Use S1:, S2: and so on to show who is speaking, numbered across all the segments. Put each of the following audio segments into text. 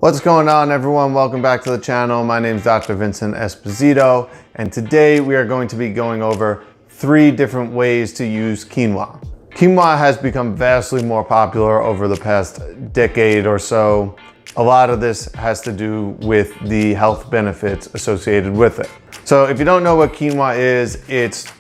S1: What's going on, everyone? Welcome back to the channel. My name is Dr. Vincent Esposito, and today we are going to be going over 3 different ways to use quinoa. Quinoa has become vastly more popular over the past decade or so. A lot of this has to do with the health benefits associated with it. So if you don't know what quinoa is, it's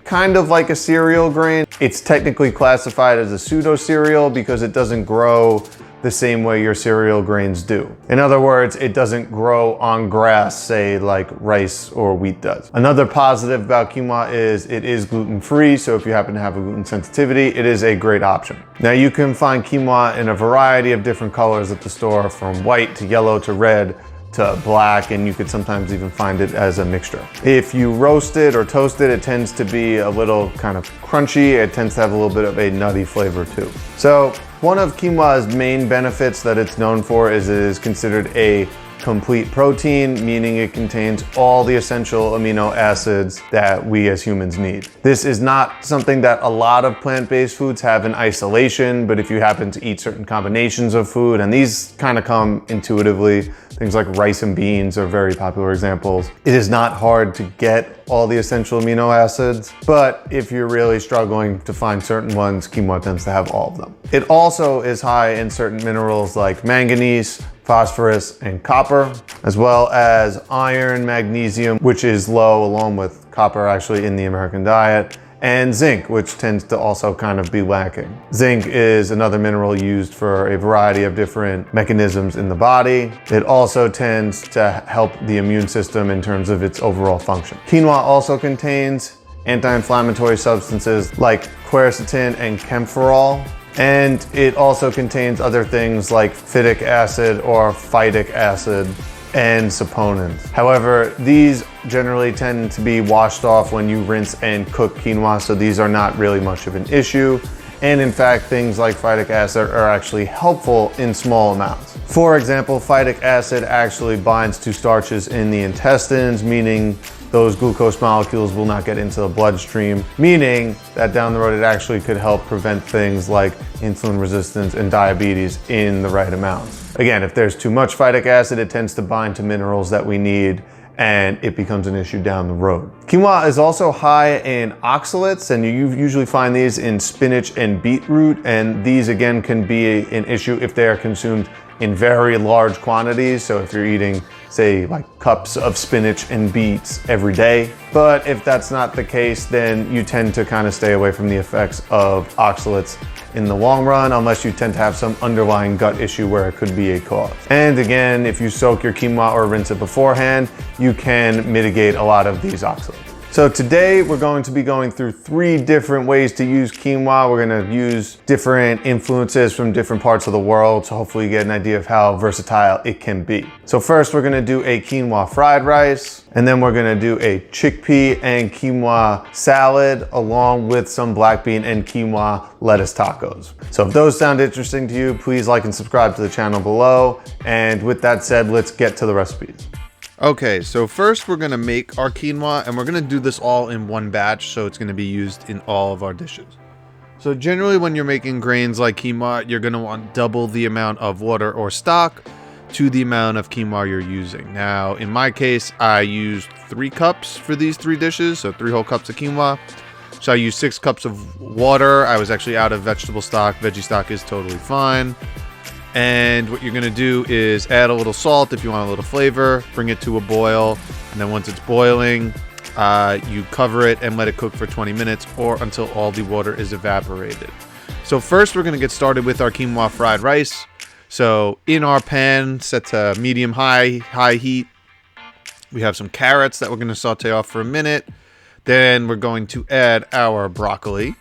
S1: kind of like a cereal grain. It's technically classified as a pseudo cereal because it doesn't grow the same way your cereal grains do. In other words, it doesn't grow on grass, say like rice or wheat does. Another positive about quinoa is it is gluten-free, so if you happen to have a gluten sensitivity, it is a great option. Now you can find quinoa in a variety of different colors at the store, from white to yellow to red to black, and you could sometimes even find it as a mixture. If you roast it or toast it, it tends to be a little kind of crunchy. It tends to have a little bit of a nutty flavor too. So one of quinoa's main benefits that it's known for is it is considered a complete protein, meaning it contains all the essential amino acids that we as humans need. This is not something that a lot of plant-based foods have in isolation, but if you happen to eat certain combinations of food, and these kind of come intuitively, things like rice and beans are very popular examples. It is not hard to get all the essential amino acids, but if you're really struggling to find certain ones, quinoa tends to have all of them. It also is high in certain minerals like manganese, phosphorus, and copper, as well as iron, magnesium, which is low along with copper actually in the American diet, and zinc, which tends to also kind of be lacking. Zinc is another mineral used for a variety of different mechanisms in the body. It also tends to help the immune system in terms of its overall function. Quinoa also contains anti-inflammatory substances like quercetin and camphorol, and it also contains other things like phytic acid or phytic acid and saponins. However, these generally tend to be washed off when you rinse and cook quinoa, so these are not really much of an issue. And in fact, things like phytic acid are actually helpful in small amounts. For example, phytic acid actually binds to starches in the intestines, meaning those glucose molecules will not get into the bloodstream, meaning that down the road it actually could help prevent things like insulin resistance and diabetes in the right amounts. Again, if there's too much phytic acid, it tends to bind to minerals that we need, and it becomes an issue down the road. Quinoa is also high in oxalates, and you usually find these in spinach and beetroot, and these again can be an issue if they are consumed in very large quantities. So if you're eating, say, like cups of spinach and beets every day. But if that's not the case, then you tend to kind of stay away from the effects of oxalates in the long run, unless you tend to have some underlying gut issue where it could be a cause. And again, if you soak your quinoa or rinse it beforehand, you can mitigate a lot of these oxalates. So today we're going to be going through 3 different ways to use quinoa. We're gonna use different influences from different parts of the world, so hopefully you get an idea of how versatile it can be. So first we're gonna do a quinoa fried rice, and then we're gonna do a chickpea and quinoa salad, along with some black bean and quinoa lettuce tacos. So if those sound interesting to you, please like and subscribe to the channel below. And with that said, let's get to the recipes. Okay, so first we're gonna make our quinoa, and we're gonna do this all in one batch, so it's gonna be used in all of our dishes. So generally when you're making grains like quinoa, you're gonna want double the amount of water or stock to the amount of quinoa you're using. Now, in my case, I used 3 cups for these 3 dishes, so 3 whole cups of quinoa. So I used 6 cups of water. I was actually out of vegetable stock. Veggie stock is totally fine. And what you're gonna do is add a little salt if you want a little flavor, bring it to a boil, and then once it's boiling, you cover it and let it cook for 20 minutes or until all the water is evaporated. So first we're gonna get started with our quinoa fried rice. So in our pan, set to medium-high heat, we have some carrots that we're gonna saute off for a minute. Then we're going to add our broccoli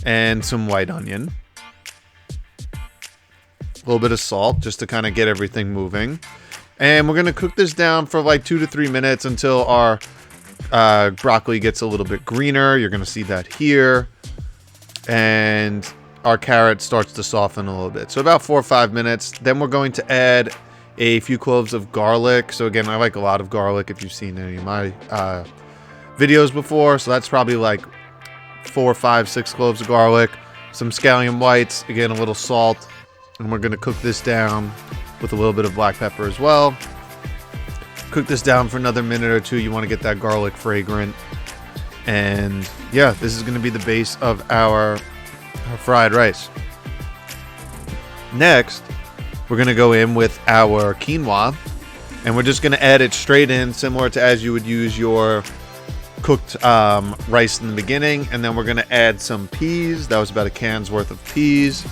S1: and some white onion. A little bit of salt just to kind of get everything moving. And we're going to cook this down for like 2 to 3 minutes until our broccoli gets a little bit greener. You're going to see that here. And our carrot starts to soften a little bit. So about 4 or 5 minutes. Then we're going to add a few cloves of garlic. So again, I like a lot of garlic if you've seen any of my videos before. So that's probably like 4, 5, 6 cloves of garlic. Some scallion whites. Again, a little salt. And we're going to cook this down with a little bit of black pepper as well. Cook this down for another minute or two. You want to get that garlic fragrant. And yeah, this is going to be the base of our fried rice. Next, we're going to go in with our quinoa, and we're just going to add it straight in, similar to as you would use your cooked rice in the beginning. And then we're going to add some peas. That was about a can's worth of peas.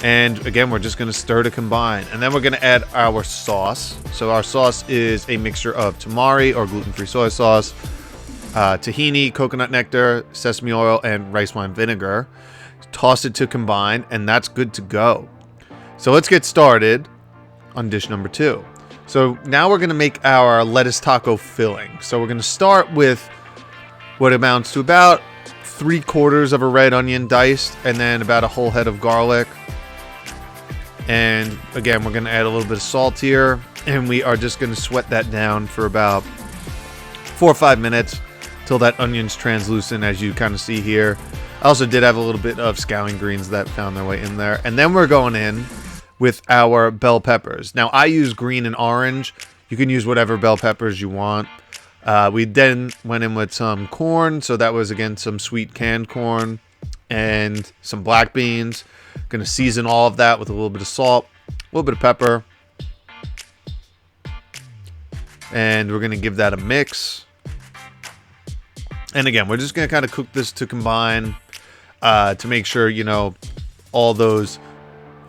S1: And again, we're just going to stir to combine. And then we're going to add our sauce. So our sauce is a mixture of tamari or gluten-free soy sauce, tahini, coconut nectar, sesame oil, and rice wine vinegar. Toss it to combine, and that's good to go. So let's get started on dish number 2. So now we're going to make our lettuce taco filling. So we're going to start with what amounts to about 3/4 of a red onion diced, and then about a whole head of garlic. And again, we're going to add a little bit of salt here, and we are just going to sweat that down for about 4 or 5 minutes till that onion's translucent, as you kind of see here. I also did have a little bit of scallion greens that found their way in there. And then we're going in with our bell peppers. Now, I use green and orange. You can use whatever bell peppers you want. We then went in with some corn. So that was, again, some sweet canned corn and some black beans. Going to season all of that with a little bit of salt, a little bit of pepper. And we're going to give that a mix. And again, we're just going to kind of cook this to combine to make sure, you know, all those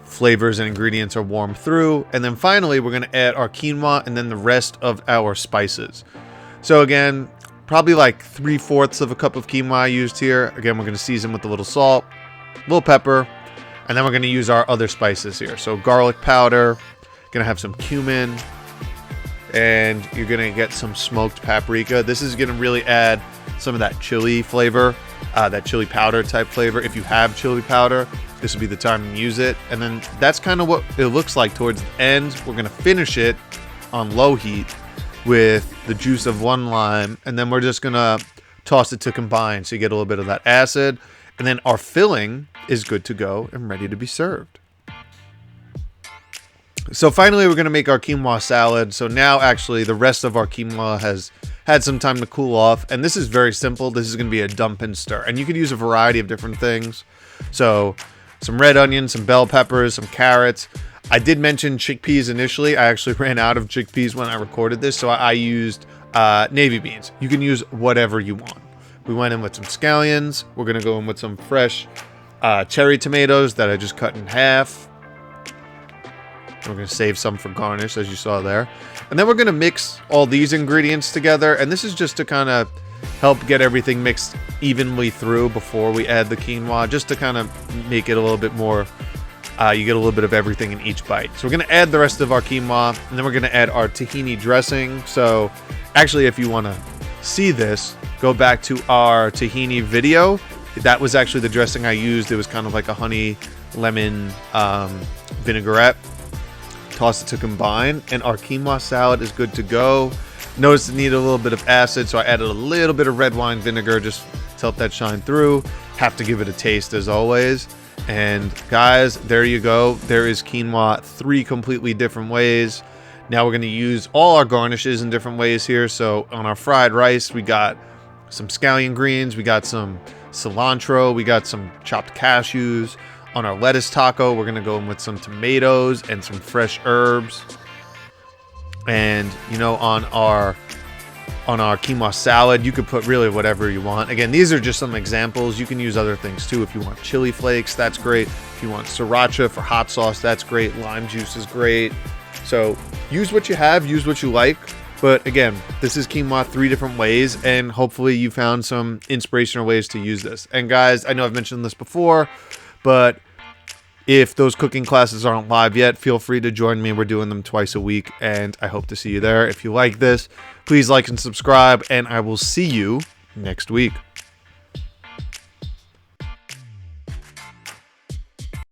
S1: flavors and ingredients are warmed through. And then finally, we're going to add our quinoa and then the rest of our spices. So again, probably like 3/4 of a cup of quinoa I used here. Again, we're going to season with a little salt, a little pepper, and then we're going to use our other spices here. So garlic powder, going to have some cumin, and you're going to get some smoked paprika. This is going to really add some of that chili flavor, that chili powder type flavor. If you have chili powder, this would be the time to use it. And then that's kind of what it looks like towards the end. We're going to finish it on low heat with the juice of 1 lime, and then we're just going to toss it to combine so you get a little bit of that acid. And then our filling is good to go and ready to be served. So finally, we're going to make our quinoa salad. So now actually the rest of our quinoa has had some time to cool off. And this is very simple. This is going to be a dump and stir. And you could use a variety of different things. So some red onions, some bell peppers, some carrots. I did mention chickpeas initially. I actually ran out of chickpeas when I recorded this. So I used navy beans. You can use whatever you want. We went in with some scallions. We're going to go in with some fresh cherry tomatoes that I just cut in half. We're going to save some for garnish, as you saw there. And then we're going to mix all these ingredients together. And this is just to kind of help get everything mixed evenly through before we add the quinoa, just to kind of make it a little bit more, you get a little bit of everything in each bite. So we're going to add the rest of our quinoa, and then we're going to add our tahini dressing. So actually, if you want to see this, go back to our tahini video. That was actually the dressing I used. It was kind of like a honey lemon vinaigrette. Toss it to combine, and our quinoa salad is good to go. Notice it needed a little bit of acid, so I added a little bit of red wine vinegar just to help that shine through. Have to give it a taste as always. And guys, there you go. There is quinoa 3 completely different ways. Now we're going to use all our garnishes in different ways here. So on our fried rice, we got some scallion greens, we got some cilantro, we got some chopped cashews. On our lettuce taco, we're going to go in with some tomatoes and some fresh herbs. And, you know, on our quinoa salad, you could put really whatever you want. Again, these are just some examples. You can use other things too. If you want chili flakes, that's great. If you want sriracha for hot sauce, that's great. Lime juice is great. So use what you have, use what you like. But again, this is quinoa 3 different ways, and hopefully you found some inspirational ways to use this. And guys, I know I've mentioned this before, but if those cooking classes aren't live yet, feel free to join me. We're doing them twice a week, and I hope to see you there. If you like this, please like and subscribe, and I will see you next week.